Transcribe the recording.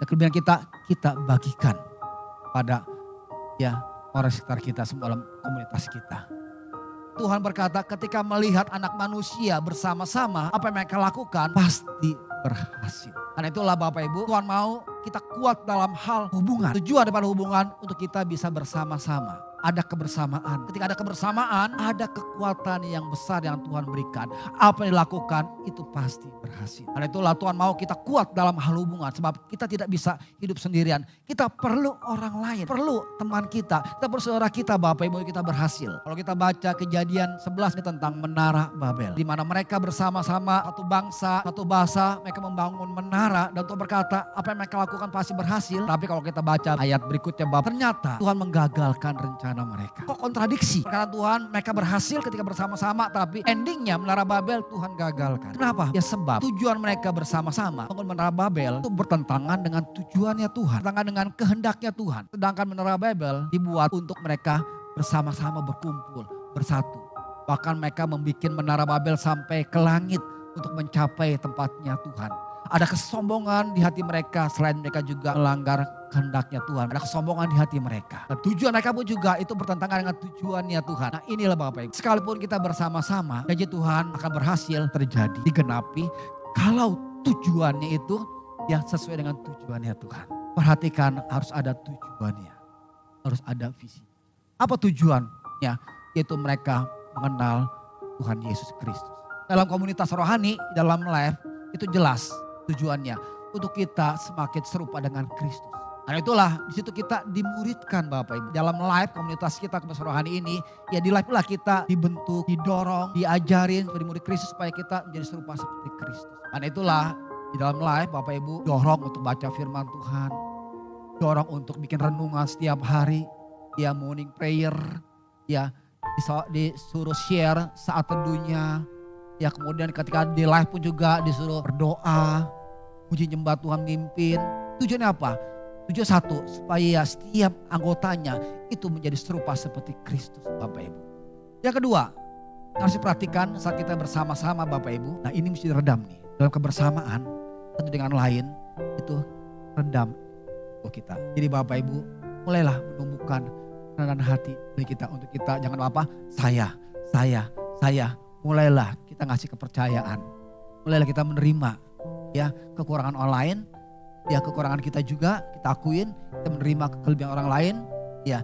dan kelebihan kita bagikan pada ya orang sekitar kita, semua dalam komunitas kita. Tuhan berkata ketika melihat anak manusia bersama-sama, apa yang mereka lakukan pasti berhasil. Karena itulah Bapak Ibu, Tuhan mau kita kuat dalam hal hubungan. Tujuan daripada hubungan untuk kita bisa bersama-sama. Ada kebersamaan. Ketika ada kebersamaan, ada kekuatan yang besar yang Tuhan berikan. Apa yang dilakukan itu pasti berhasil. Karena itulah Tuhan mau kita kuat dalam hal hubungan. Sebab kita tidak bisa hidup sendirian. Kita perlu orang lain, perlu teman kita. Kita perlu saudara kita, Bapak Ibu, kita berhasil. Kalau kita baca Kejadian 11 ini tentang Menara Babel. Di mana mereka bersama-sama satu bangsa, satu bahasa, mereka membangun menara. Dan Tuhan berkata apa yang mereka lakukan pasti berhasil. Tapi kalau kita baca ayat berikutnya, Bapak, ternyata Tuhan menggagalkan rencana mereka. Kok kontradiksi? Karena Tuhan mereka berhasil ketika bersama-sama, tapi endingnya Menara Babel Tuhan gagalkan. Kenapa? Ya sebab tujuan mereka bersama-sama bangun Menara Babel itu bertentangan dengan tujuannya Tuhan, bertentangan dengan kehendaknya Tuhan. Sedangkan Menara Babel dibuat untuk mereka bersama-sama berkumpul, bersatu. Bahkan mereka membuat Menara Babel sampai ke langit untuk mencapai tempatnya Tuhan. Ada kesombongan di hati mereka, selain mereka juga melanggar kehendaknya Tuhan. Ada kesombongan di hati mereka. Dan tujuan mereka pun juga itu bertentangan dengan tujuannya Tuhan. Nah inilah Bapak Ibu, sekalipun kita bersama-sama, janji Tuhan akan berhasil terjadi, digenapi. Kalau tujuannya itu ya sesuai dengan tujuannya Tuhan. Perhatikan, harus ada tujuannya, harus ada visi. Apa tujuannya? Yaitu mereka mengenal Tuhan Yesus Kristus. Dalam komunitas rohani, dalam life itu jelas tujuannya untuk kita semakin serupa dengan Kristus. Karena itulah di situ kita dimuridkan Bapak Ibu. Dalam live komunitas kita komunitas rohani ini, ya di live lah kita dibentuk, didorong, diajarin menjadi murid Kristus supaya kita menjadi serupa seperti Kristus. Karena itulah di dalam live Bapak Ibu dorong untuk baca firman Tuhan, dorong untuk bikin renungan setiap hari, ya morning prayer, ya disuruh share saat teduhnya. Ya kemudian ketika di live pun juga disuruh berdoa, puji nyembah Tuhan mimpin. Tujuannya apa? Tujuan satu, supaya setiap anggotanya itu menjadi serupa seperti Kristus Bapak Ibu. Yang kedua, harus diperhatikan saat kita bersama-sama Bapak Ibu. Nah ini mesti redam nih. Dalam kebersamaan satu dengan lain itu redam kita. Jadi Bapak Ibu mulailah menumbuhkan kerendahan hati dari kita untuk kita. Jangan apa, saya. Mulailah kita ngasih kepercayaan. Mulailah kita menerima ya kekurangan orang lain. Ya kekurangan kita juga kita akuin. Kita menerima kelebihan orang lain. Ya